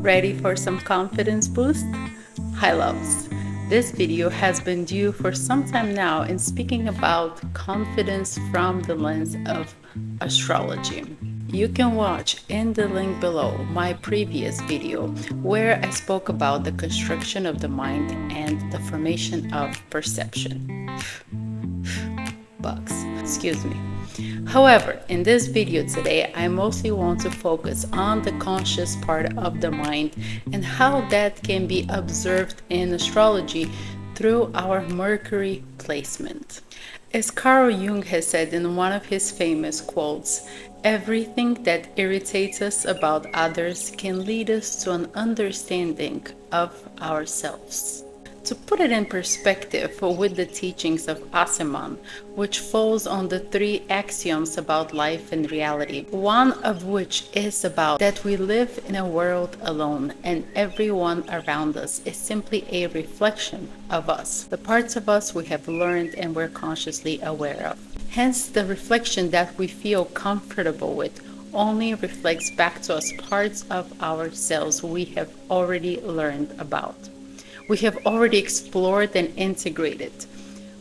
Ready for some confidence boost? Hi loves! This video has been due for some time now in speaking about confidence from the lens of astrology. You can watch in the link below my previous video where I spoke about the construction of the mind and the formation of perception. Bugs, excuse me. However, in this video today, I mostly want to focus on the conscious part of the mind and how that can be observed in astrology through our Mercury placement. As Carl Jung has said in one of his famous quotes, everything that irritates us about others can lead us to an understanding of ourselves. To put it in perspective with the teachings of Aseman, which falls on the three axioms about life and reality, one of which is about that we live in a world alone and everyone around us is simply a reflection of us, the parts of us we have learned and we're consciously aware of. Hence, the reflection that we feel comfortable with only reflects back to us parts of ourselves we have already learned about. We have already explored and integrated.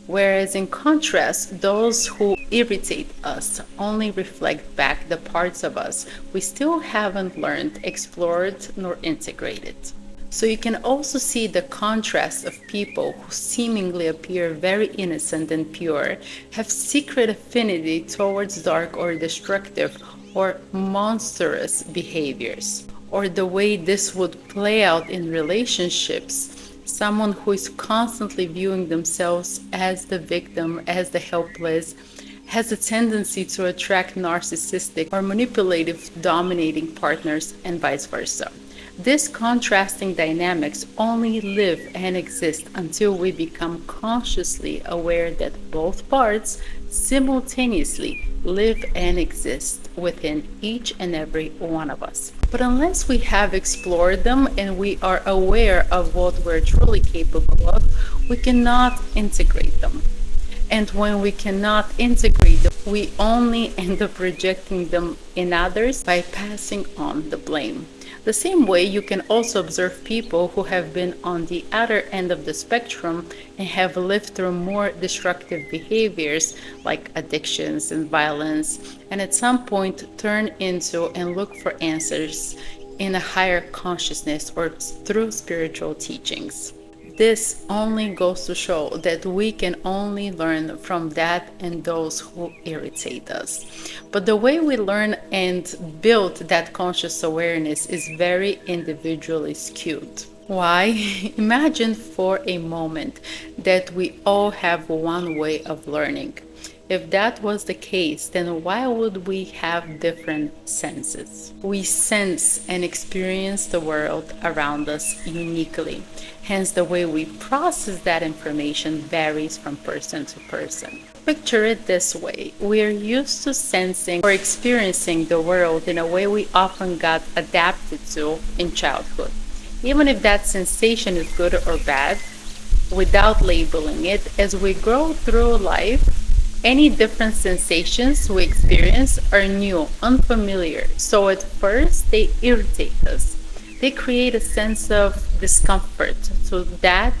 Whereas in contrast, those who irritate us only reflect back the parts of us we still haven't learned, explored, nor integrated. So you can also see the contrast of people who seemingly appear very innocent and pure, have secret affinity towards dark or destructive or monstrous behaviors, or the way this would play out in relationships. Someone who is constantly viewing themselves as the victim, as the helpless, has a tendency to attract narcissistic or manipulative, dominating partners, and vice versa. These contrasting dynamics only live and exist until we become consciously aware that both parts simultaneously live and exist within each and every one of us. But unless we have explored them and we are aware of what we're truly capable of, we cannot integrate them. And when we cannot integrate them, we only end up rejecting them in others by passing on the blame. The same way you can also observe people who have been on the other end of the spectrum and have lived through more destructive behaviors like addictions and violence, and at some point turn into and look for answers in a higher consciousness or through spiritual teachings. This only goes to show that we can only learn from that and those who irritate us. But the way we learn and build that conscious awareness is very individually skewed. Why? Imagine for a moment that we all have one way of learning. If that was the case, then why would we have different senses? We sense and experience the world around us uniquely. Hence, the way we process that information varies from person to person. Picture it this way. We are used to sensing or experiencing the world in a way we often got adapted to in childhood. Even if that sensation is good or bad, without labeling it, as we grow through life, any different sensations we experience are new, unfamiliar, so at first they irritate us. They create a sense of discomfort to that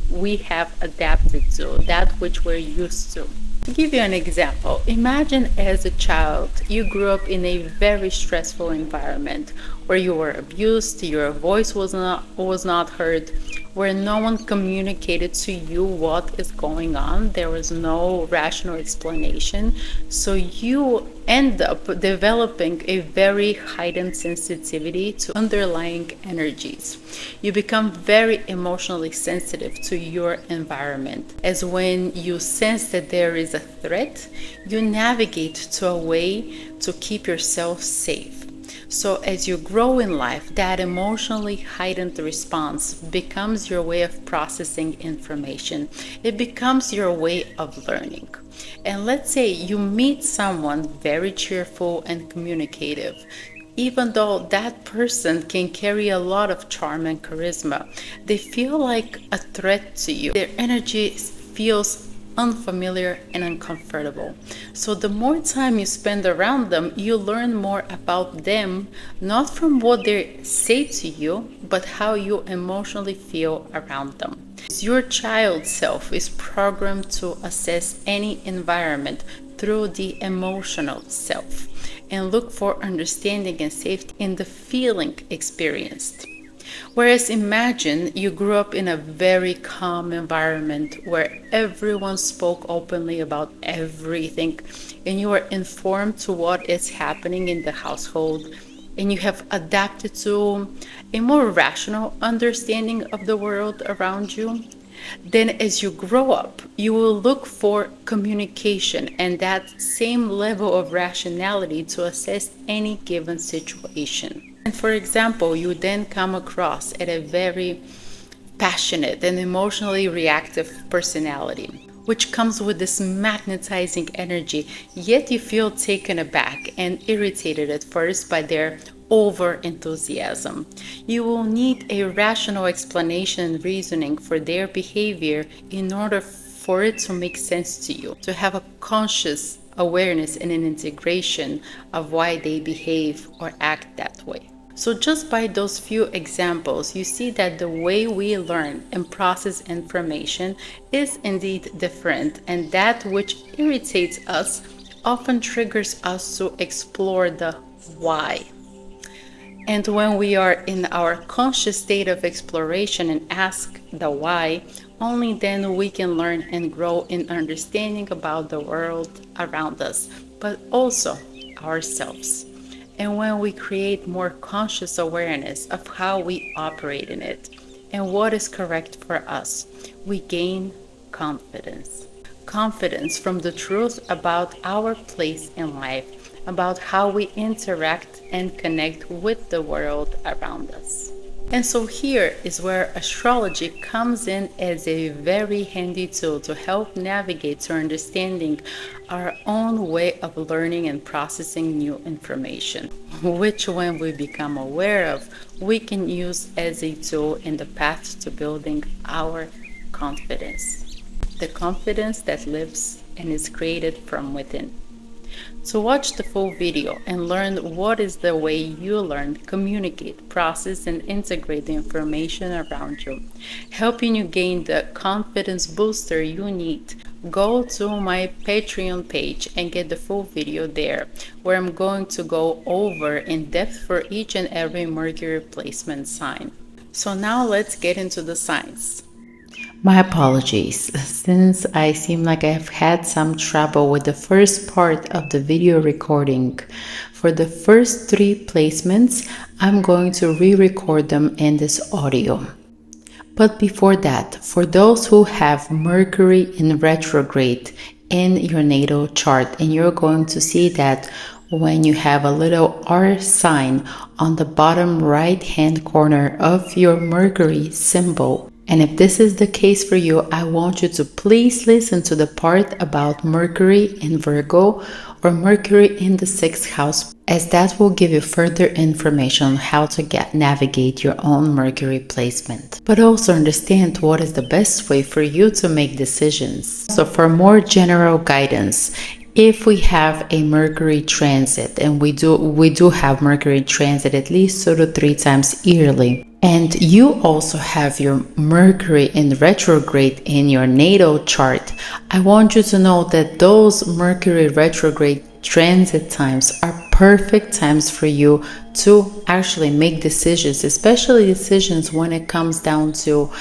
we have adapted to, that which we're used to. To give you an example, imagine as a child you grew up in a very stressful environment where you were abused, your voice was not heard, where no one communicated to you what is going on. There was no rational explanation. So you end up developing a very heightened sensitivity to underlying energies. You become very emotionally sensitive to your environment. As when you sense that there is a threat, you navigate to a way to keep yourself safe. So as you grow in life, that emotionally heightened response becomes your way of processing information. It becomes your way of learning. And let's say you meet someone very cheerful and communicative. Even though that person can carry a lot of charm and charisma, they feel like a threat to you. Their energy feels unfamiliar and uncomfortable. So the more time you spend around them, you learn more about them, not from what they say to you, but how you emotionally feel around them. Your child self is programmed to assess any environment through the emotional self and look for understanding and safety in the feeling experienced. Whereas imagine you grew up in a very calm environment where everyone spoke openly about everything and you are informed to what is happening in the household and you have adapted to a more rational understanding of the world around you. Then, as you grow up, you will look for communication and that same level of rationality to assess any given situation. And for example, you then come across at a very passionate and emotionally reactive personality, which comes with this magnetizing energy, yet you feel taken aback and irritated at first by their over enthusiasm. You will need a rational explanation and reasoning for their behavior in order for it to make sense to you, to have a conscious awareness and an integration of why they behave or act that way. So just by those few examples, you see that the way we learn and process information is indeed different, and that which irritates us often triggers us to explore the why. And when we are in our conscious state of exploration and ask the why, only then we can learn and grow in understanding about the world around us, but also ourselves. And when we create more conscious awareness of how we operate in it and what is correct for us, we gain confidence. Confidence from the truth about our place in life, about how we interact and connect with the world around us. And so here is where astrology comes in as a very handy tool to help navigate to understanding our own way of learning and processing new information, which when we become aware of, we can use as a tool in the path to building our confidence. The confidence that lives and is created from within. So watch the full video and learn what is the way you learn, communicate, process, and integrate the information around you, helping you gain the confidence booster you need. Go to my Patreon page and get the full video there, where I'm going to go over in depth for each and every Mercury placement sign. So now let's get into the signs. My apologies, since I seem like I've had some trouble with the first part of the video recording. For the first 3 placements, I'm going to re-record them in this audio. But before that, for those who have Mercury in retrograde in your natal chart, and you're going to see that when you have a little R sign on the bottom right hand corner of your Mercury symbol. And if this is the case for you, I want you to please listen to the part about Mercury in Virgo or Mercury in the 6th house, as that will give you further information on how to navigate your own Mercury placement. But also understand what is the best way for you to make decisions. So for more general guidance, if we have a Mercury transit, and we do have Mercury transit at least 2 to 3 times yearly, and you also have your Mercury in retrograde in your natal chart, I want you to know that those Mercury retrograde transit times are perfect times for you to actually make decisions, especially decisions when it comes down to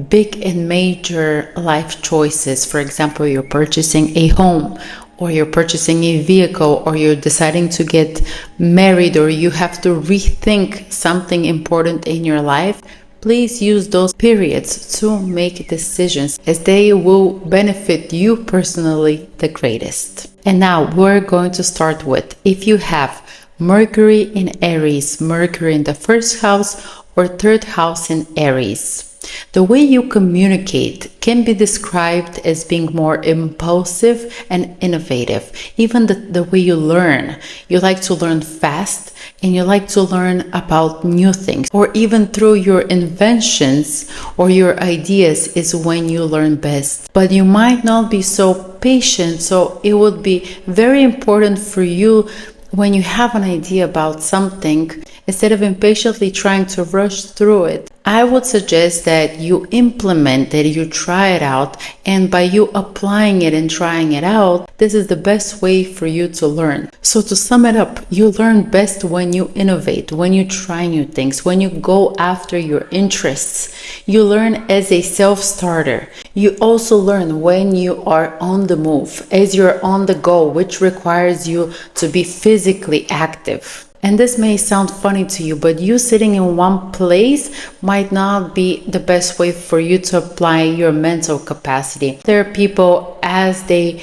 big and major life choices. For example, you're purchasing a home, or you're purchasing a vehicle, or you're deciding to get married, or you have to rethink something important in your life. Please use those periods to make decisions, as they will benefit you personally the greatest. And now we're going to start with, if you have Mercury in Aries, Mercury in the 1st house or 3rd house in Aries. The way you communicate can be described as being more impulsive and innovative. Even the way you learn. You like to learn fast and you like to learn about new things. Or even through your inventions or your ideas is when you learn best. But you might not be so patient, so it would be very important for you when you have an idea about something, instead of impatiently trying to rush through it, I would suggest that you implement it, you try it out, and by you applying it and trying it out, this is the best way for you to learn. So to sum it up, you learn best when you innovate, when you try new things, when you go after your interests. You learn as a self-starter. You also learn when you are on the move, as you're on the go, which requires you to be physically active. And this may sound funny to you, but you sitting in one place might not be the best way for you to apply your mental capacity. There are people, as they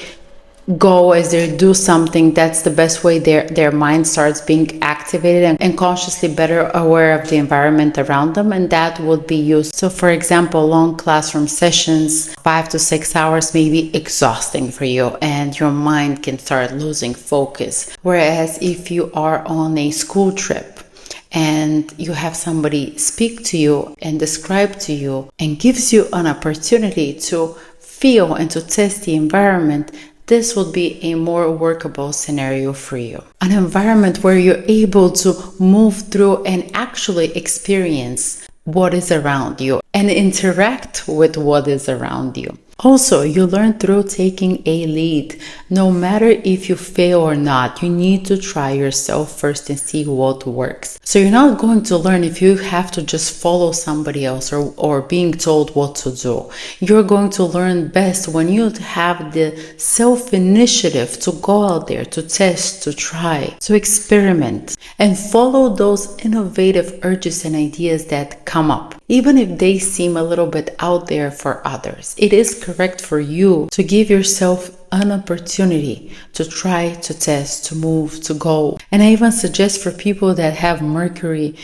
do something, that's the best way their mind starts being activated and consciously better aware of the environment around them, and that would be used. So for example, long classroom sessions, 5 to 6 hours may be exhausting for you and your mind can start losing focus. Whereas if you are on a school trip and you have somebody speak to you and describe to you and gives you an opportunity to feel and to test the environment, this would be a more workable scenario for you. An environment where you're able to move through and actually experience what is around you and interact with what is around you. Also, you learn through taking a lead. No matter if you fail or not, you need to try yourself first and see what works. So you're not going to learn if you have to just follow somebody else or being told what to do. You're going to learn best when you have the self-initiative to go out there, to test, to try, to experiment, and follow those innovative urges and ideas that come up. Even if they seem a little bit out there for others, it is correct for you to give yourself an opportunity to try, to test, to move, to go. And I even suggest for people that have Mercury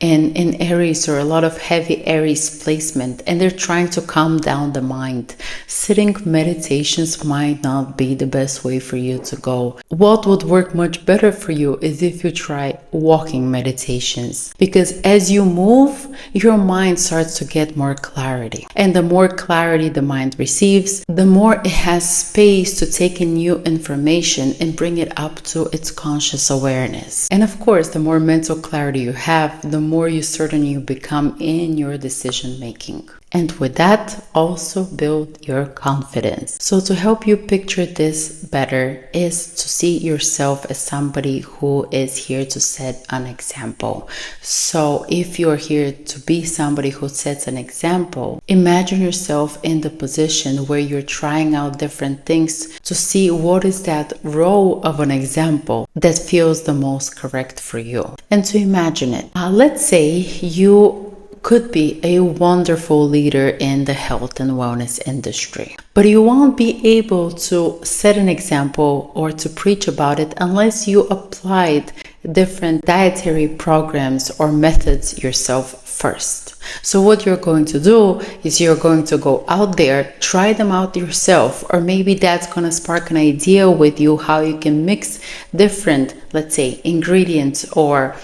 in Aries or a lot of heavy Aries placement and they're trying to calm down the mind, sitting meditations might not be the best way for you to go. What would work much better for you is if you try walking meditations, because as you move, your mind starts to get more clarity, and the more clarity the mind receives, the more it has space to take in new information and bring it up to its conscious awareness. And of course, the more mental clarity you have, the more you certainly become in your decision making. And with that, also build your confidence. So to help you picture this better is to see yourself as somebody who is here to set an example. So if you're here to be somebody who sets an example, imagine yourself in the position where you're trying out different things to see what is that role of an example that feels the most correct for you. And to imagine it. Let's say you could be a wonderful leader in the health and wellness industry, but you won't be able to set an example or to preach about it unless you applied different dietary programs or methods yourself first. So what you're going to do is you're going to go out there, try them out yourself, or maybe that's going to spark an idea with you how you can mix different, let's say, ingredients or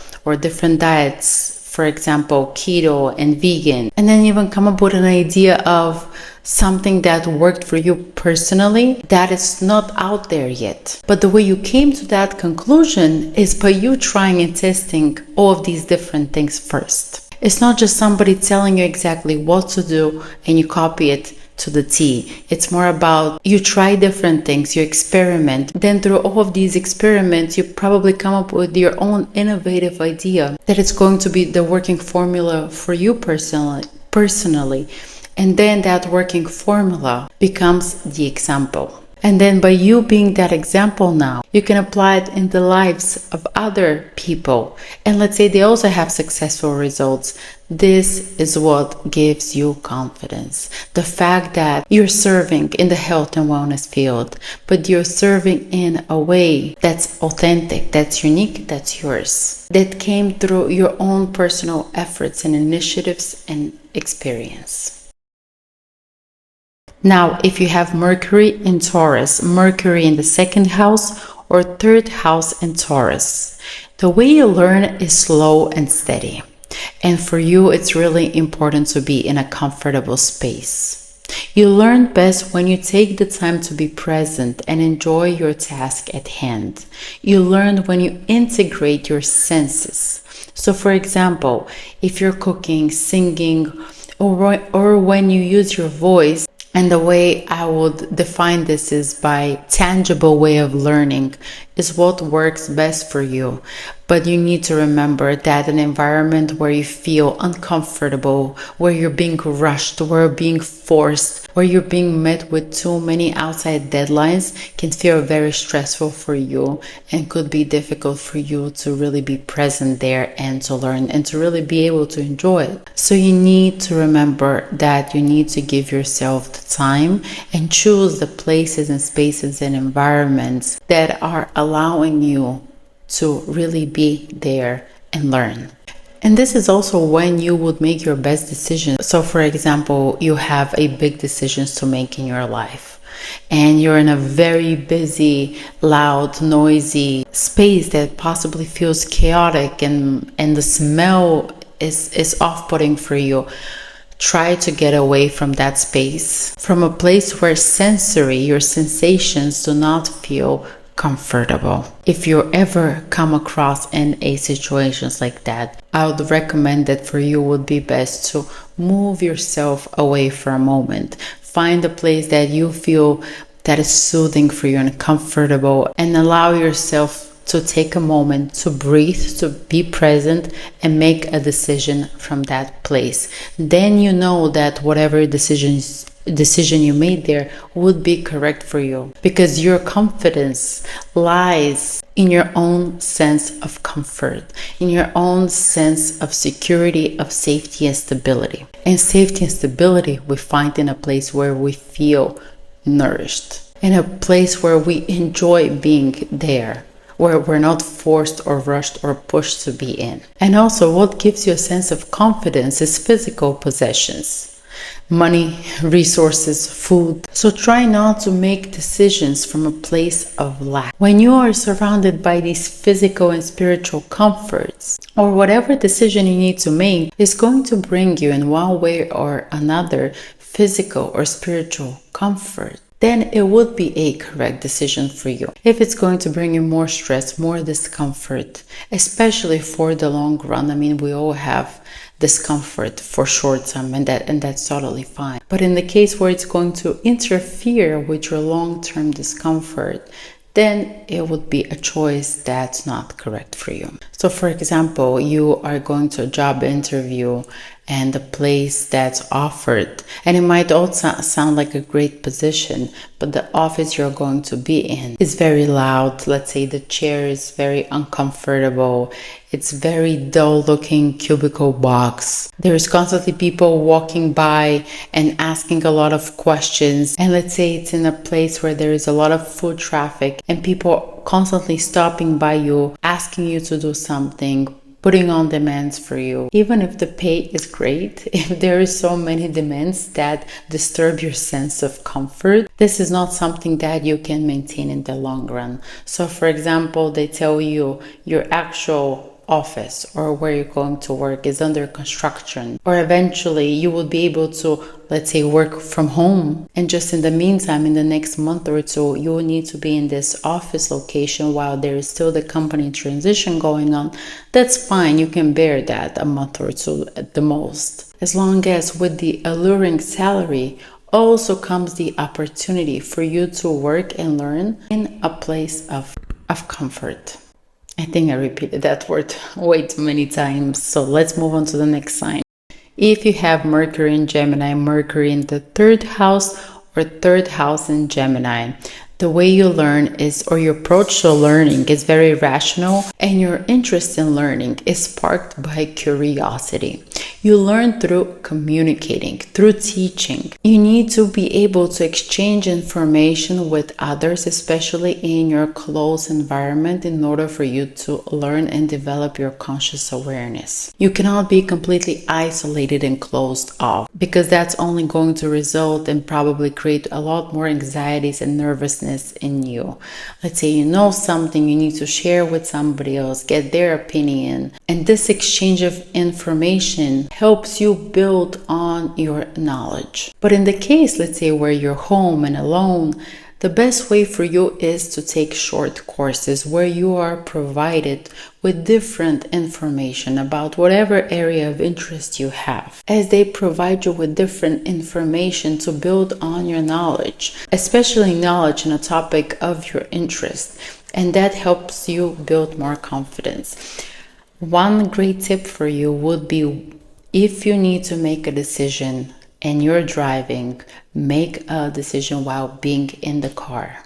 different diets, for example, keto and vegan, and then even come up with an idea of something that worked for you personally that is not out there yet. But the way you came to that conclusion is by you trying and testing all of these different things first. It's not just somebody telling you exactly what to do and you copy it to the T. It's more about you try different things, you experiment. Then through all of these experiments, you probably come up with your own innovative idea that it's going to be the working formula for you personally. And then that working formula becomes the example. And then by you being that example now, you can apply it in the lives of other people. And let's say they also have successful results. This is what gives you confidence. The fact that you're serving in the health and wellness field, but you're serving in a way that's authentic, that's unique, that's yours, that came through your own personal efforts and initiatives and experience. Now, if you have Mercury in Taurus, Mercury in the second house or third house in Taurus, the way you learn is slow and steady. And for you, it's really important to be in a comfortable space. You learn best when you take the time to be present and enjoy your task at hand. You learn when you integrate your senses. So for example, if you're cooking, singing, or when you use your voice, and the way I would define this is by tangible way of learning is what works best for you. But you need to remember that an environment where you feel uncomfortable, where you're being rushed, where you're being forced, where you're being met with too many outside deadlines can feel very stressful for you and could be difficult for you to really be present there and to learn and to really be able to enjoy it. So you need to remember that you need to give yourself the time and choose the places and spaces and environments that are allowing you to really be there and learn. And this is also when you would make your best decisions. So for example, you have a big decisions to make in your life and you're in a very busy, loud, noisy space that possibly feels chaotic and the smell is off-putting for you. Try to get away from that space, from a place where your sensations do not feel comfortable. If you ever come across in a situations like that, I would recommend that for you would be best to move yourself away for a moment. Find a place that you feel that is soothing for you and comfortable, and allow yourself to take a moment to breathe, to be present and make a decision from that place. Then you know that whatever decision you made there would be correct for you, because your confidence lies in your own sense of comfort, in your own sense of security, of safety and stability. And safety and stability we find in a place where we feel nourished, in a place where we enjoy being there, where we're not forced or rushed or pushed to be in. And also, what gives you a sense of confidence is physical possessions, money, resources, food. So try not to make decisions from a place of lack. When you are surrounded by these physical and spiritual comforts, or whatever decision you need to make is going to bring you in one way or another physical or spiritual comfort, then it would be a correct decision for you. If it's going to bring you more stress, more discomfort, especially for the long run, I mean, we all have discomfort for short term and that's totally fine. But in the case where it's going to interfere with your long-term discomfort, then it would be a choice that's not correct for you. So for example, you are going to a job interview and the place that's offered, and it might also sound like a great position, but the office you're going to be in is very loud. Let's say the chair is very uncomfortable. It's very dull looking cubicle box. There's constantly people walking by and asking a lot of questions. And let's say it's in a place where there is a lot of foot traffic and people constantly stopping by you, asking you to do something, putting on demands for you. Even if the pay is great, if there is so many demands that disturb your sense of comfort, this is not something that you can maintain in the long run. So for example, they tell you your actual office or where you're going to work is under construction, or eventually you will be able to, let's say, work from home, and just in the meantime, in the next month or two, you will need to be in this office location while there is still the company transition going on. That's fine, you can bear that a month or two at the most, as long as with the alluring salary also comes the opportunity for you to work and learn in a place of comfort. I think I repeated that word way too many times. So let's move on to the next sign. If you have Mercury in Gemini, Mercury in the third house or third house in Gemini, the way you learn is, or your approach to learning is very rational, and your interest in learning is sparked by curiosity. You learn through communicating, through teaching. You need to be able to exchange information with others, especially in your close environment, in order for you to learn and develop your conscious awareness. You cannot be completely isolated and closed off, because that's only going to result and probably create a lot more anxieties and nervousness in you. Let's say you know something, you need to share with somebody else, get their opinion, and this exchange of information helps you build on your knowledge. But in the case, let's say, where you're home and alone, the best way for you is to take short courses where you are provided with different information about whatever area of interest you have, as they provide you with different information to build on your knowledge, especially knowledge in a topic of your interest, and that helps you build more confidence. One great tip for you would be, if you need to make a decision and you're driving, make a decision while being in the car,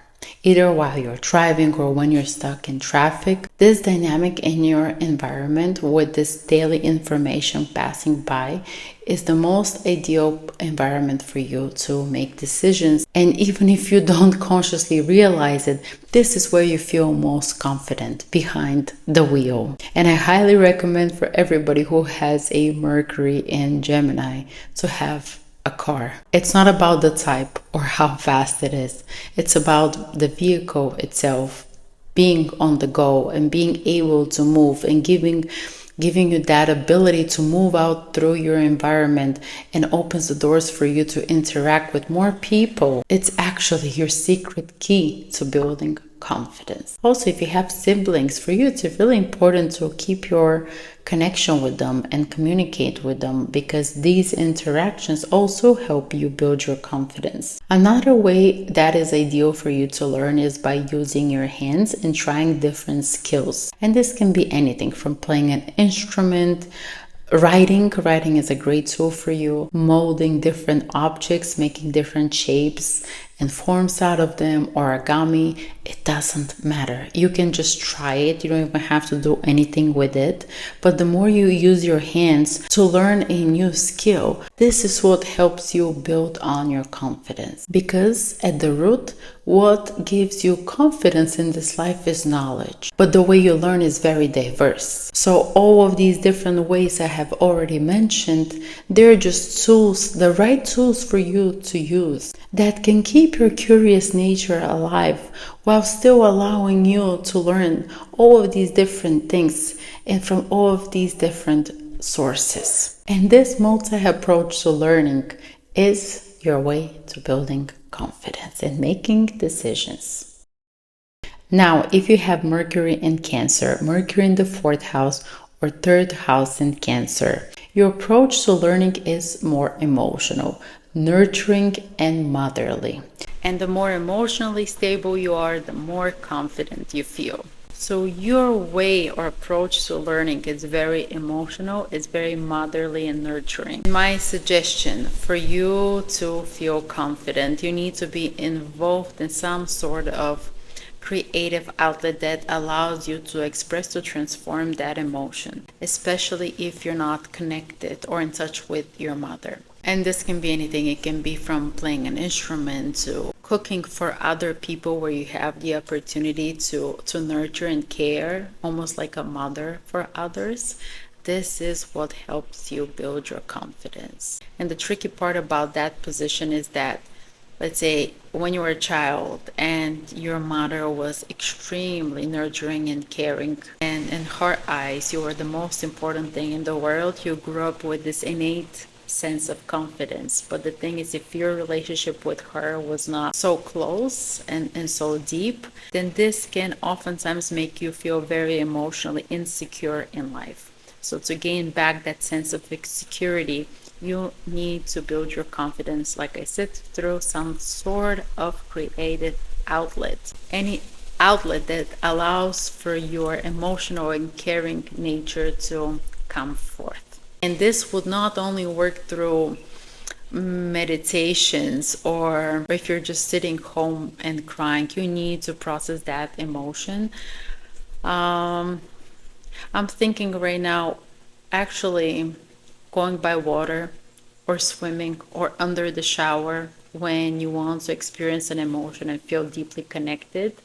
either while you're driving or when you're stuck in traffic. This dynamic in your environment with this daily information passing by is the most ideal environment for you to make decisions. And even if you don't consciously realize it, this is where you feel most confident, behind the wheel. And I highly recommend for everybody who has a Mercury and Gemini to have a car. It's not about the type or how fast it is. It's about the vehicle itself being on the go and being able to move and giving you that ability to move out through your environment, and opens the doors for you to interact with more people. It's actually your secret key to building confidence. Also, if you have siblings, for you it's really important to keep your connection with them and communicate with them, because these interactions also help you build your confidence. Another way that is ideal for you to learn is by using your hands and trying different skills. And this can be anything from playing an instrument, writing is a great tool for you, molding different objects, making different shapes and forms out of them, origami. It doesn't matter. You can just try it. You don't even have to do anything with it. But the more you use your hands to learn a new skill, this is what helps you build on your confidence. Because at the root, what gives you confidence in this life is knowledge. But the way you learn is very diverse. So all of these different ways I have already mentioned, they're just tools, the right tools for you to use, that can keep your curious nature alive while still allowing you to learn all of these different things and from all of these different sources. And this multi-approach to learning is your way to building confidence and making decisions. Now, if you have Mercury in Cancer, Mercury in the 4th house or 3rd house in Cancer, your approach to learning is more emotional, nurturing, and motherly. And the more emotionally stable you are, the more confident you feel. So your way or approach to learning is very emotional, it's very motherly and nurturing. My suggestion for you to feel confident, you need to be involved in some sort of creative outlet that allows you to express, to transform that emotion, especially if you're not connected or in touch with your mother. And this can be anything. It can be from playing an instrument to cooking for other people, where you have the opportunity to nurture and care, almost like a mother for others. This is what helps you build your confidence. And the tricky part about that position is that, let's say, when you were a child and your mother was extremely nurturing and caring, and in her eyes you were the most important thing in the world, you grew up with this innate sense of confidence. But the thing is, if your relationship with her was not so close and so deep, then this can oftentimes make you feel very emotionally insecure in life. So to gain back that sense of security, you need to build your confidence, like I said, through some sort of creative outlet. Any outlet that allows for your emotional and caring nature to come forth. And this would not only work through meditations, or if you're just sitting home and crying, you need to process that emotion. I'm thinking right now, actually, going by water or swimming or under the shower when you want to experience an emotion and feel deeply connected.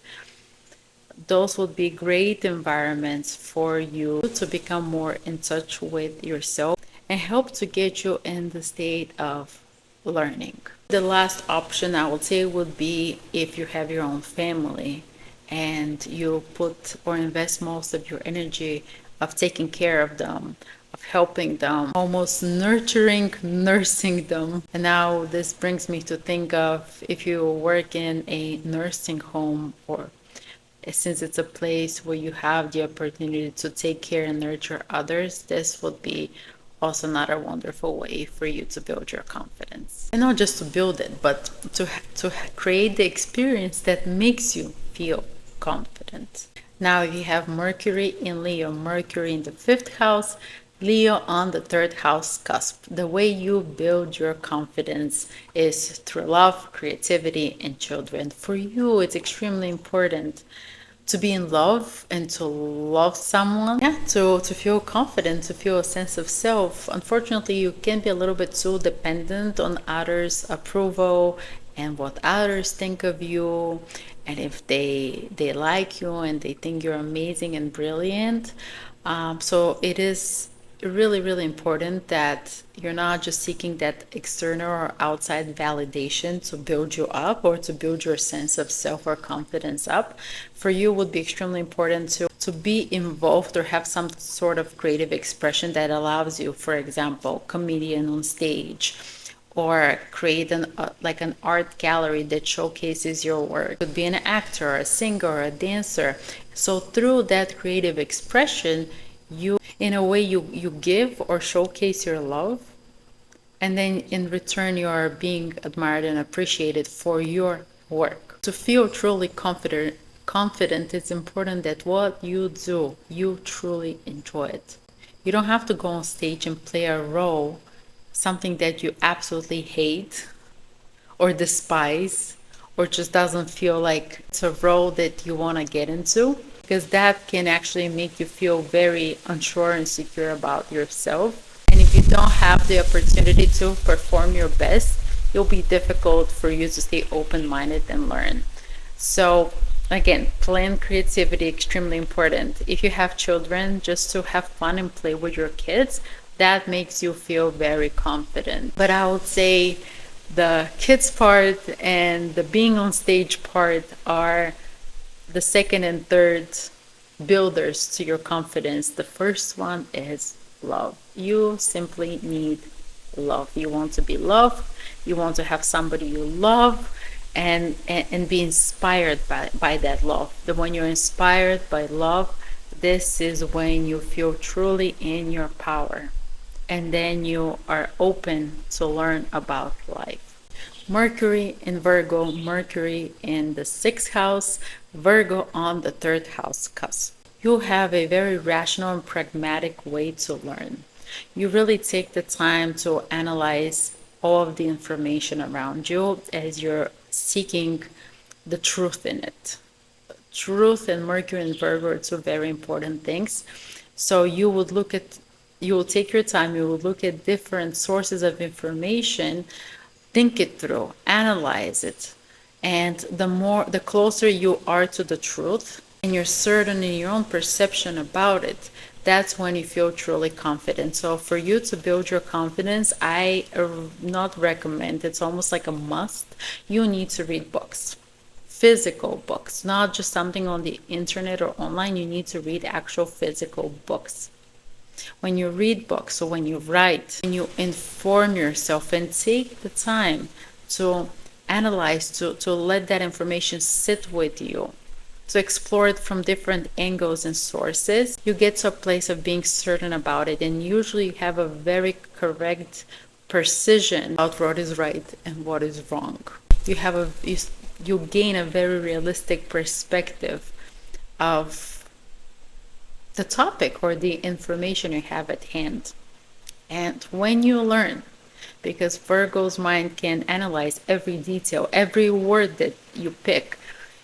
Those would be great environments for you to become more in touch with yourself and help to get you in the state of learning. The last option I would say would be if you have your own family and you put or invest most of your energy of taking care of them, of helping them, almost nurturing, nursing them. And now this brings me to think of if you work in a nursing home, or since it's a place where you have the opportunity to take care and nurture others, this would be also another wonderful way for you to build your confidence. And not just to build it, but to create the experience that makes you feel confident. Now, if you have Mercury in Leo, Mercury in the fifth house, Leo on the third house cusp, the way you build your confidence is through love, creativity, and children. For you, it's extremely important to be in love and to love someone. Yeah, to feel confident, to feel a sense of self. Unfortunately, you can be a little bit too dependent on others' approval and what others think of you, and if they like you and they think you're amazing and brilliant. So it is really, really important that you're not just seeking that external or outside validation to build you up or to build your sense of self or confidence up. For you, it would be extremely important to be involved or have some sort of creative expression that allows you, for example, comedian on stage, or create like an art gallery that showcases your work. Could be an actor, a singer, or a dancer. So through that creative expression, you in a way you give or showcase your love, and then in return you are being admired and appreciated for your work. To feel truly confident, it's important that what you do, you truly enjoy it. You don't have to go on stage and play a role, something that you absolutely hate or despise, or just doesn't feel like it's a role that you want to get into, because that can actually make you feel very unsure and insecure about yourself. And if you don't have the opportunity to perform your best, it'll be difficult for you to stay open-minded and learn. So again, play and creativity, extremely important. If you have children, just to have fun and play with your kids, that makes you feel very confident. But I would say the kids part and the being on stage part are the second and third builders to your confidence. The first one is love. You simply need love. You want to be loved. You want to have somebody you love and be inspired by that love. When you're inspired by love, this is when you feel truly in your power. And then you are open to learn about life. Mercury in Virgo, Mercury in the sixth house, Virgo on the third house cusp. You have a very rational and pragmatic way to learn. You really take the time to analyze all of the information around you as you're seeking the truth in it. Truth and Mercury and Virgo are two very important things. So you will take your time, you will look at different sources of information, think it through, analyze it. And the closer you are to the truth and you're certain in your own perception about it, that's when you feel truly confident. So for you to build your confidence, I not recommend, it's almost like a must. You need to read books, physical books, not just something on the internet or online. You need to read actual physical books. When you read books, or when you write, when you inform yourself and take the time to analyze, to let that information sit with you, to explore it from different angles and sources, you get to a place of being certain about it, and usually you have a very correct precision about what is right and what is wrong. You gain a very realistic perspective of the topic or the information you have at hand. And when you learn, because Virgo's mind can analyze every detail, every word that you pick,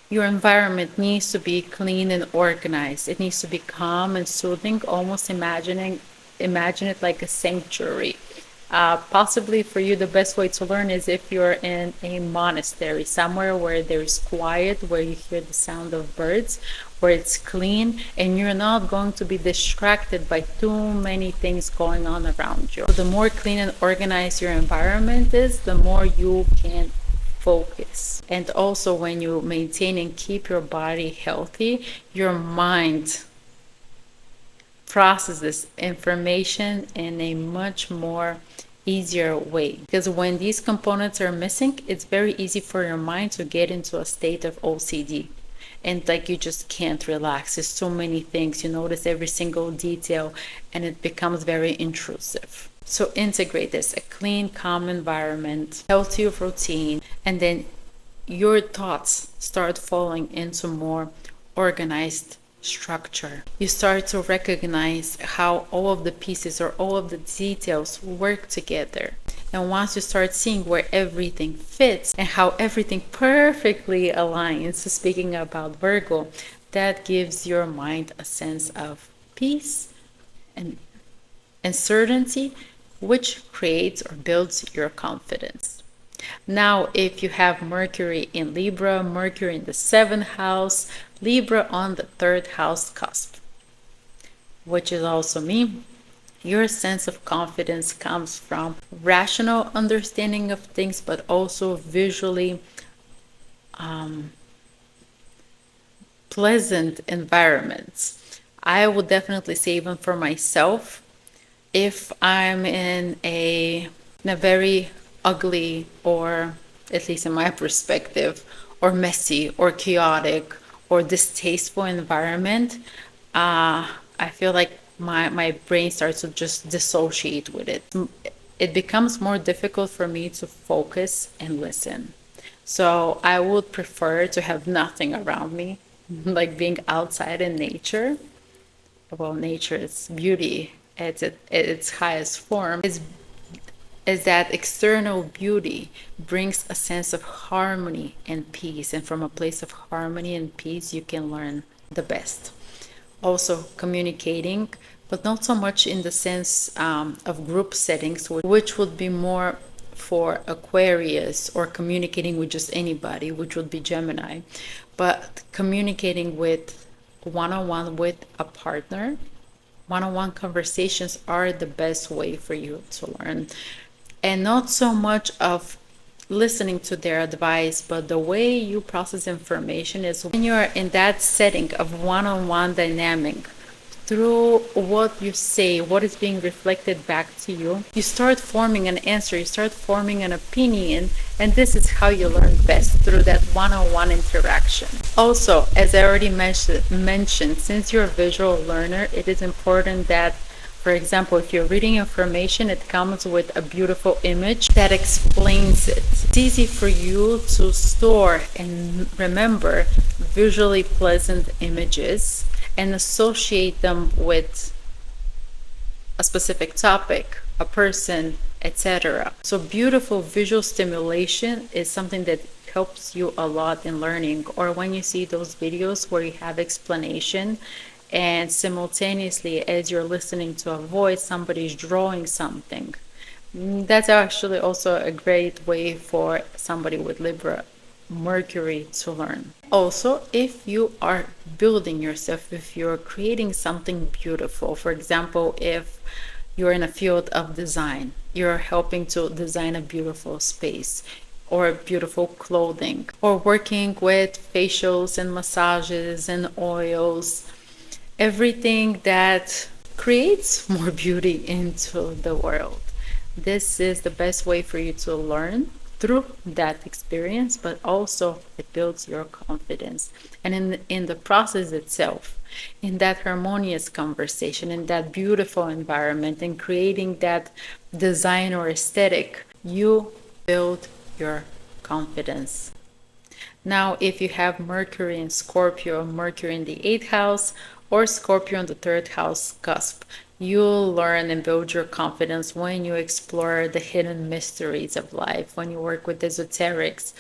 your environment needs to be clean and organized. It needs to be calm and soothing, almost imagining imagine it like a sanctuary. Possibly for you, the best way to learn is if you're in a monastery, somewhere where there's quiet, where you hear the sound of birds, where it's clean, and you're not going to be distracted by too many things going on around you. So the more clean and organized your environment is, the more you can focus. And also, when you maintain and keep your body healthy, your mind processes information in a much more easier way, because when these components are missing, it's very easy for your mind to get into a state of OCD, and like you just can't relax. There's so many things, you notice every single detail, and it becomes very intrusive. So integrate this: a clean, calm environment, healthy routine, and then your thoughts start falling into more organized structure. You start to recognize how all of the pieces or all of the details work together. And once you start seeing where everything fits and how everything perfectly aligns, speaking about Virgo, that gives your mind a sense of peace and certainty, which creates or builds your confidence. Now, if you have Mercury in Libra, Mercury in the 7th house, Libra on the 3rd house cusp, which is also me, your sense of confidence comes from rational understanding of things, but also visually pleasant environments. I would definitely say, even for myself, if I'm in a very ugly, or at least in my perspective, or messy or chaotic or distasteful environment, I feel like my brain starts to just dissociate with it. It becomes more difficult for me to focus and listen. So I would prefer to have nothing around me, like being outside in nature. Well, nature is beauty at its highest form. Is that external beauty brings a sense of harmony and peace, and from a place of harmony and peace you can learn the best. Also communicating, but not so much in the sense of group settings, which would be more for Aquarius, or communicating with just anybody, which would be Gemini, but communicating with one-on-one with a partner. One-on-one conversations are the best way for you to learn, and not so much of listening to their advice, but the way you process information is when you're in that setting of one-on-one dynamic. Through what you say, what is being reflected back to you, you start forming an answer, you start forming an opinion, and this is how you learn best, through that one-on-one interaction. Also, as I already mentioned, since you're a visual learner, it is important that, for example, if you're reading information, it comes with a beautiful image that explains it. It's easy for you to store and remember visually pleasant images and associate them with a specific topic, a person, etc. So beautiful visual stimulation is something that helps you a lot in learning. Or when you see those videos where you have explanation, and simultaneously as you're listening to a voice, somebody's drawing something. That's actually also a great way for somebody with Libra Mercury to learn. Also, if you are building yourself, if you're creating something beautiful, for example, if you're in a field of design, you're helping to design a beautiful space or beautiful clothing, or working with facials and massages and oils, everything that creates more beauty into the world. This is the best way for you to learn through that experience, but also it builds your confidence. And in the process itself, in that harmonious conversation, in that beautiful environment, in creating that design or aesthetic, you build your confidence. Now, if you have Mercury in Scorpio, Mercury in the 8th house, or Scorpio in the 3rd house cusp, you'll learn and build your confidence when you explore the hidden mysteries of life, when you work with esoterics,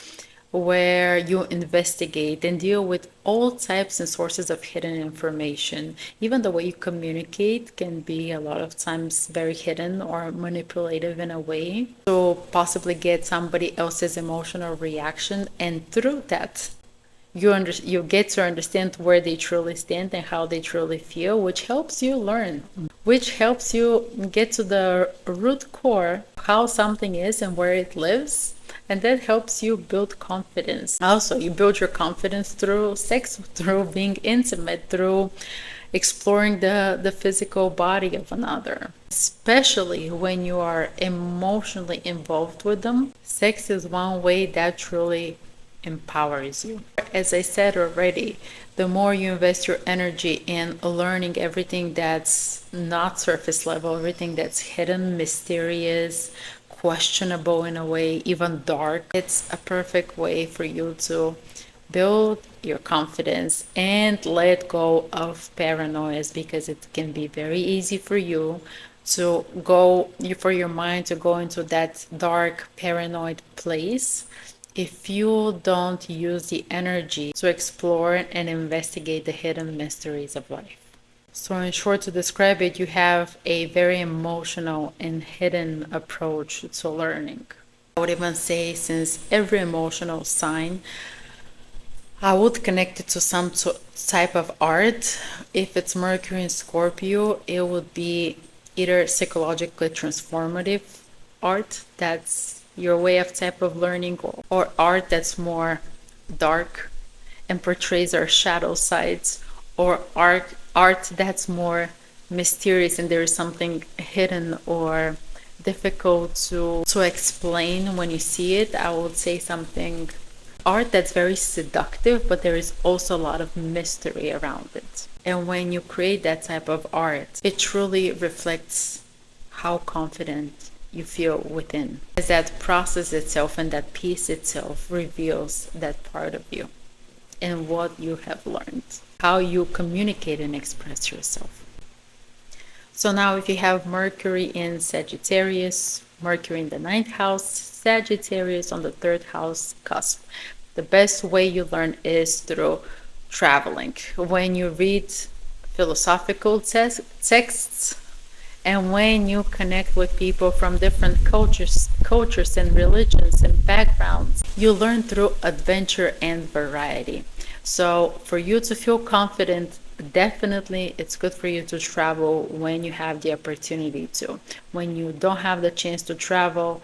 where you investigate and deal with all types and sources of hidden information. Even the way you communicate can be a lot of times very hidden or manipulative in a way to possibly get somebody else's emotional reaction, and through that you get to understand where they truly stand and how they truly feel, which helps you learn, which helps you get to the root core how something is and where it lives, and that helps you build confidence. Also, you build your confidence through sex, through being intimate, through exploring the physical body of another, especially when you are emotionally involved with them. Sex is one way that truly empowers you. As I said already, the more you invest your energy in learning everything that's not surface level, everything that's hidden, mysterious, questionable in a way, even dark, it's a perfect way for you to build your confidence and let go of paranoias, because it can be very easy for you to go, for your mind to go into that dark paranoid place if you don't use the energy to explore and investigate the hidden mysteries of life. So, in short, to describe it, you have a very emotional and hidden approach to learning. I would even say, since every emotional sign, I would connect it to some type of art. If it's Mercury in Scorpio, it would be either psychologically transformative art, that's your way of type of learning, or art that's more dark and portrays our shadow sides, or art that's more mysterious and there is something hidden or difficult to explain when you see it. I would say something art that's very seductive, but there is also a lot of mystery around it. And when you create that type of art, it truly reflects how confident you feel within, as that process itself and that piece itself reveals that part of you and what you have learned, how you communicate and express yourself. So now if you have Mercury in Sagittarius, Mercury in the ninth house, Sagittarius on the third house cusp, the best way you learn is through traveling. When you read philosophical texts, and when you connect with people from different cultures and religions and backgrounds, you learn through adventure and variety. So for you to feel confident, definitely it's good for you to travel when you have the opportunity to. When you don't have the chance to travel,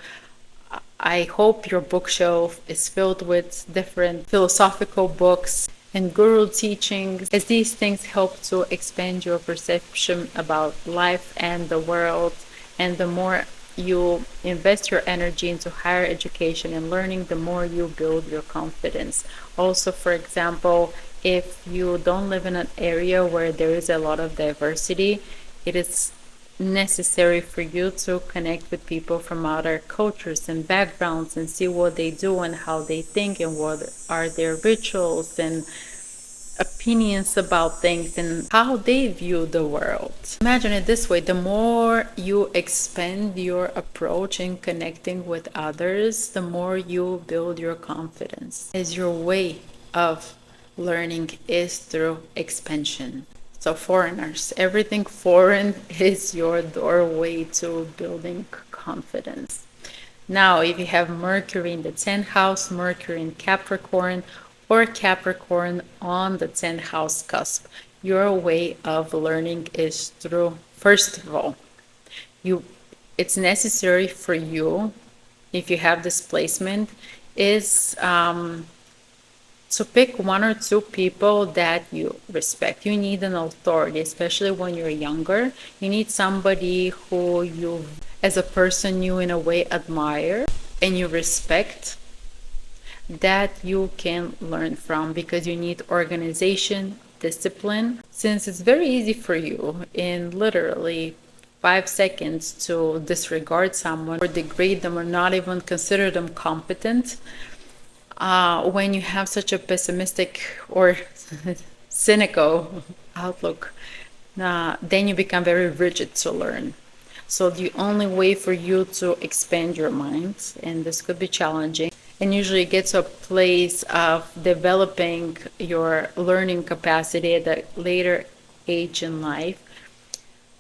I hope your bookshelf is filled with different philosophical books and guru teachings, as these things help to expand your perception about life and the world. And the more you invest your energy into higher education and learning, the more you build your confidence. Also, for example, if you don't live in an area where there is a lot of diversity, it is necessary for you to connect with people from other cultures and backgrounds and see what they do and how they think and what are their rituals and opinions about things and how they view the world. Imagine it this way: the more you expand your approach in connecting with others, the more you build your confidence, as your way of learning is through expansion. So foreigners, everything foreign is your doorway to building confidence. Now, if you have Mercury in the 10th house, Mercury in Capricorn, or Capricorn on the 10th house cusp, your way of learning is through, first of all, it's necessary for you, if you have this placement, is so pick one or two people that you respect. You need an authority, especially when you're younger. You need somebody who you, as a person, you in a way admire and you respect, that you can learn from, because you need organization, discipline. Since it's very easy for you in literally 5 seconds to disregard someone or degrade them or not even consider them competent, when you have such a pessimistic or cynical outlook, then you become very rigid to learn. So the only way for you to expand your mind, and this could be challenging, and usually get to a place of developing your learning capacity at a later age in life,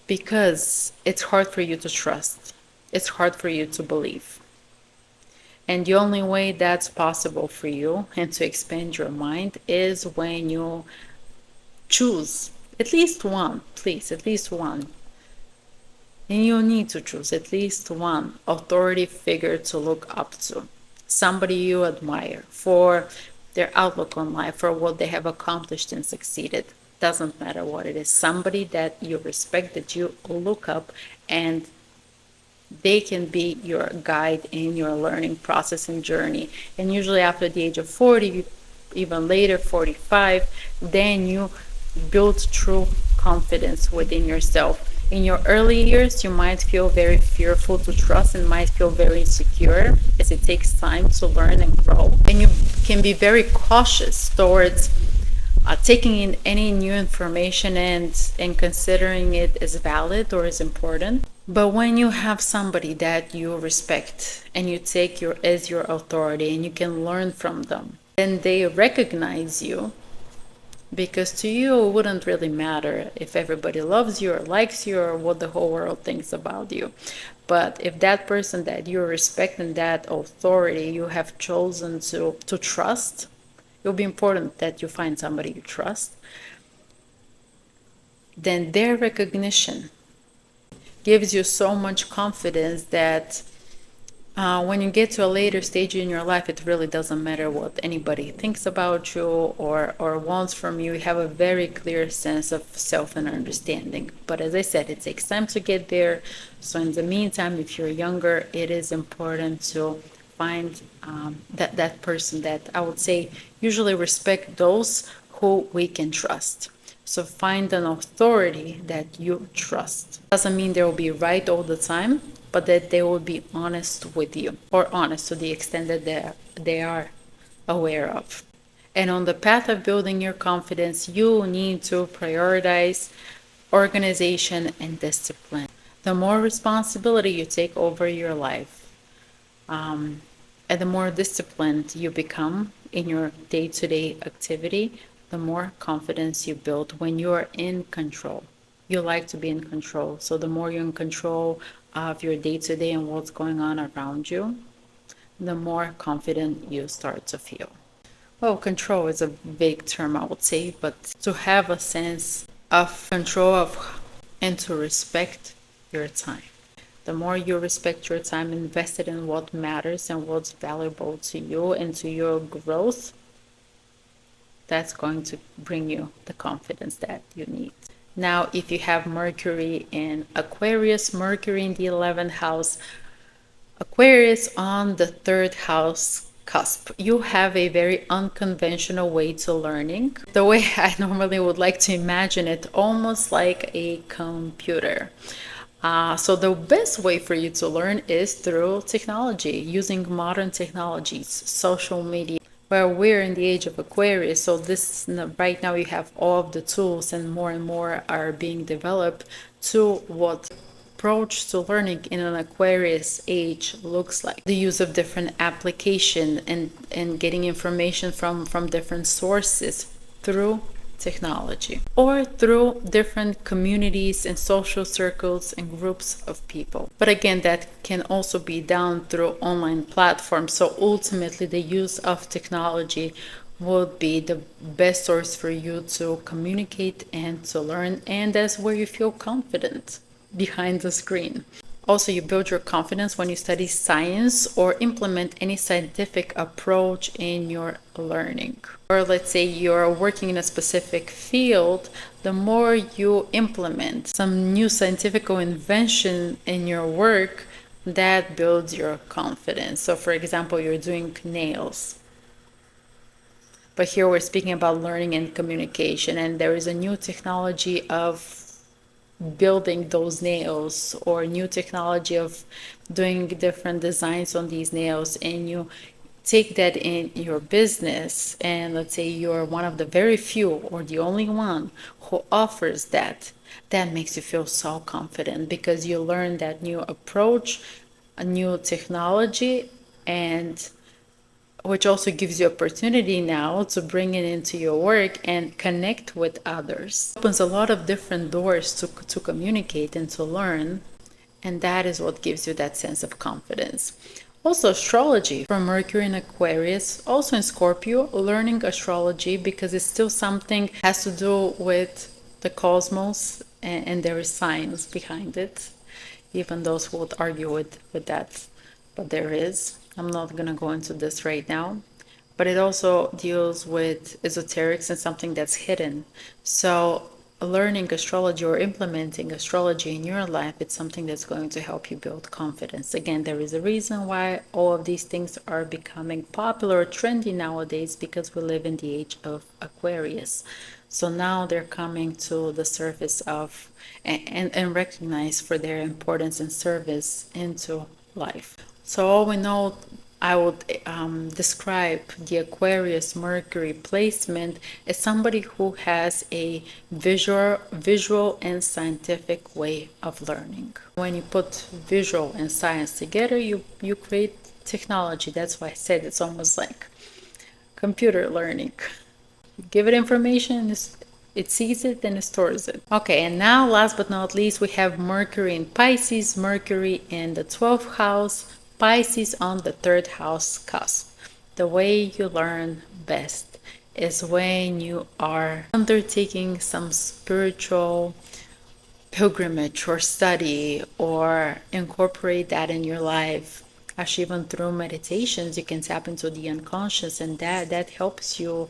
because it's hard for you to trust. It's hard for you to believe. And the only way that's possible for you and to expand your mind is when you choose at least one, please, at least one. And you need to choose at least one authority figure to look up to. Somebody you admire for their outlook on life, for what they have accomplished and succeeded. Doesn't matter what it is. Somebody that you respect, that you look up, and they can be your guide in your learning process and journey. And usually after the age of 40, even later, 45, then you build true confidence within yourself. In your early years, you might feel very fearful to trust and might feel very insecure, as it takes time to learn and grow. And you can be very cautious towards taking in any new information and considering it as valid or as important. But when you have somebody that you respect and you take your as your authority and you can learn from them, then they recognize you, because to you it wouldn't really matter if everybody loves you or likes you or what the whole world thinks about you. But if that person that you respect and that authority you have chosen to trust, it will be important that you find somebody you trust, then their recognition gives you so much confidence that when you get to a later stage in your life, it really doesn't matter what anybody thinks about you or wants from you. You have a very clear sense of self and understanding. But as I said, it takes time to get there. So in the meantime, if you're younger, it is important to find that person that I would say usually respect those who we can trust. So find an authority that you trust. Doesn't mean they will be right all the time, but that they will be honest with you, or honest to the extent that they are aware of. And on the path of building your confidence, you need to prioritize organization and discipline. The more responsibility you take over your life, and the more disciplined you become in your day-to-day activity, the more confidence you build when you are in control. You like to be in control. So the more you're in control of your day-to-day and what's going on around you, the more confident you start to feel. Well, control is a big term, I would say, but to have a sense of control of and to respect your time. The more you respect your time invested in what matters and what's valuable to you and to your growth, that's going to bring you the confidence that you need. Now, if you have Mercury in Aquarius, Mercury in the 11th house, Aquarius on the 3rd house cusp, you have a very unconventional way to learning. The way I normally would like to imagine it, almost like a computer. So the best way for you to learn is through technology, using modern technologies, social media. Well, we're in the age of Aquarius, so this right now you have all of the tools and more are being developed to what approach to learning in an Aquarius age looks like. The use of different application and getting information from different sources through technology or through different communities and social circles and groups of people. But again, that can also be done through online platforms. So ultimately, the use of technology would be the best source for you to communicate and to learn, and that's where you feel confident behind the screen. Also, you build your confidence when you study science or implement any scientific approach in your learning. Or let's say you're working in a specific field, the more you implement some new scientific invention in your work, that builds your confidence. So for example, you're doing nails. But here we're speaking about learning and communication, and there is a new technology of building those nails or new technology of doing different designs on these nails, and you take that in your business, and let's say you're one of the very few or the only one who offers that makes you feel so confident because you learn that new approach, a new technology, and which also gives you opportunity now to bring it into your work and connect with others. It opens a lot of different doors to communicate and to learn, and that is what gives you that sense of confidence. Also, astrology from Mercury in Aquarius, also in Scorpio, learning astrology because it's still something has to do with the cosmos, and there is science behind it. Even those who would argue with that, but there is. I'm not gonna go into this right now, but it also deals with esoterics and something that's hidden. So learning astrology or implementing astrology in your life, it's something that's going to help you build confidence. Again, there is a reason why all of these things are becoming popular or trendy nowadays, because we live in the age of Aquarius. So now they're coming to the surface of and recognized for their importance and service into life. So all we know, I would describe the Aquarius Mercury placement as somebody who has a visual and scientific way of learning. When you put visual and science together, you create technology. That's why I said it's almost like computer learning. Give it information, it sees it and it stores it. Okay, and now last but not least, we have Mercury in Pisces, Mercury in the 12th house, Pisces on the 3rd house cusp. The way you learn best is when you are undertaking some spiritual pilgrimage or study, or incorporate that in your life. Actually, even through meditations, you can tap into the unconscious, and that helps you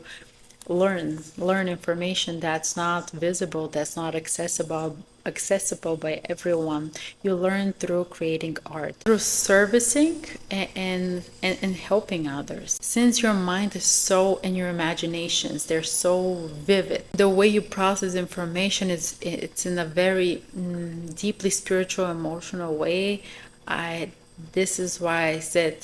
learn information that's not visible, that's not accessible by everyone. You learn through creating art, through servicing and helping others. Since your mind is so, and your imaginations, they're so vivid, the way you process information it's in a very deeply spiritual, emotional way. This is why I said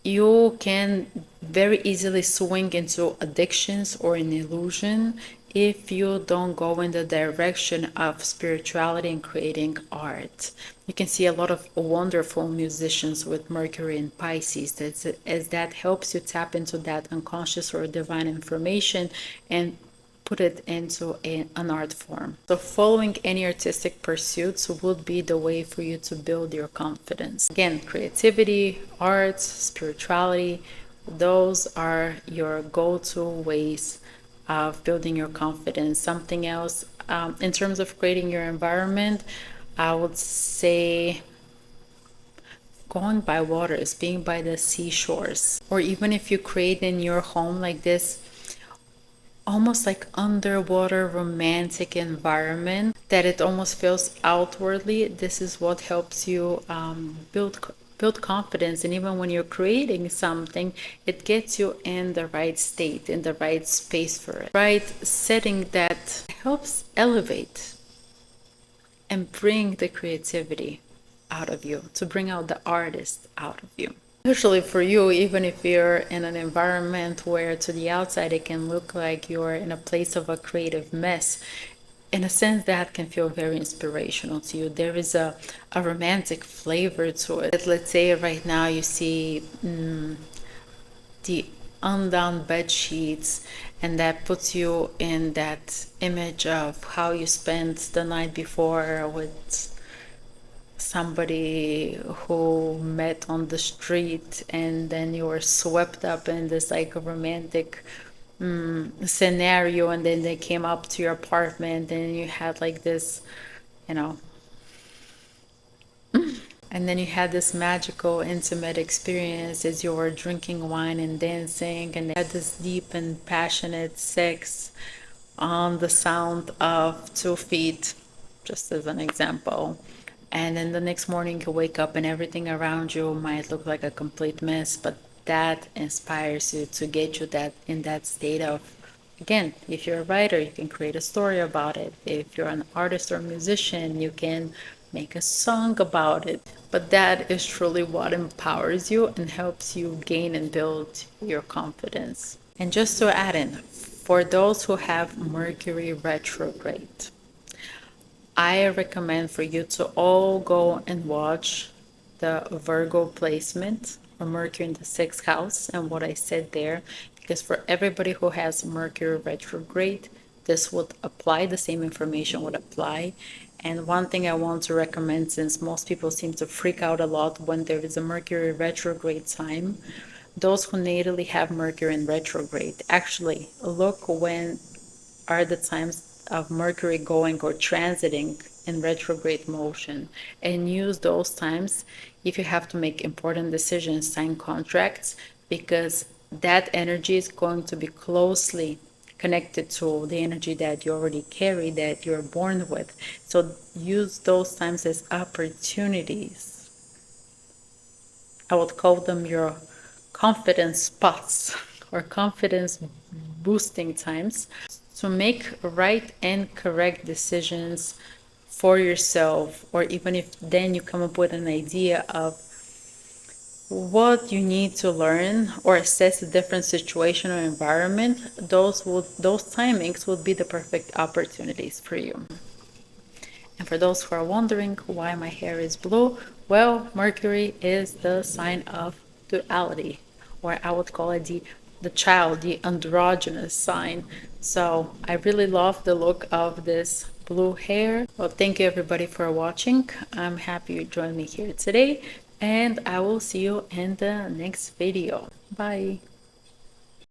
you can very easily swing into addictions or an illusion if you don't go in the direction of spirituality and creating art. You can see a lot of wonderful musicians with Mercury and Pisces, as that helps you tap into that unconscious or divine information and put it into an art form. So following any artistic pursuits would be the way for you to build your confidence. Again, creativity, art, spirituality, those are your go-to ways of building your confidence. Something else, in terms of creating your environment, I would say going by waters, being by the seashores, or even if you create in your home like this almost like underwater romantic environment that it almost feels outwardly. This is what helps you build confidence, and even when you're creating something, it gets you in the right state, in the right space for it, right setting that helps elevate and bring the creativity out of you, to bring out the artist out of you. Usually for you, even if you're in an environment where to the outside it can look like you're in a place of a creative mess, in a sense that can feel very inspirational to you. There is a romantic flavor to it. Let's say right now you see the undone bed sheets, and that puts you in that image of how you spent the night before with somebody who met on the street, and then you were swept up in this like romantic scenario, and then they came up to your apartment and you had like this, you know, and then you had this magical intimate experience as you were drinking wine and dancing, and they had this deep and passionate sex on the sound of 2 feet, just as an example. And then the next morning you wake up and everything around you might look like a complete mess, but that inspires you to get you that in that state of, again, if you're a writer, you can create a story about it. If you're an artist or musician, you can make a song about it. But that is truly what empowers you and helps you gain and build your confidence. And just to add in, for those who have Mercury retrograde, I recommend for you to all go and watch the Virgo placement or a Mercury in the sixth house and what I said there, because for everybody who has Mercury retrograde, this would apply, the same information would apply. And one thing I want to recommend, since most people seem to freak out a lot when there is a Mercury retrograde time, those who natally have Mercury in retrograde, actually look when are the times of Mercury going or transiting in retrograde motion, and use those times if you have to make important decisions, sign contracts, because that energy is going to be closely connected to the energy that you already carry, that you're born with. So use those times as opportunities. I would call them your confidence spots or confidence boosting times to make right and correct decisions for yourself, or even if then you come up with an idea of what you need to learn or assess a different situation or environment, those timings would be the perfect opportunities for you. And for those who are wondering why my hair is blue, well, Mercury is the sign of duality, or I would call it the child, the androgynous sign. So I really love the look of this blue hair. Well, thank you everybody for watching. I'm happy you joined me here today, and I will see you in the next video. Bye.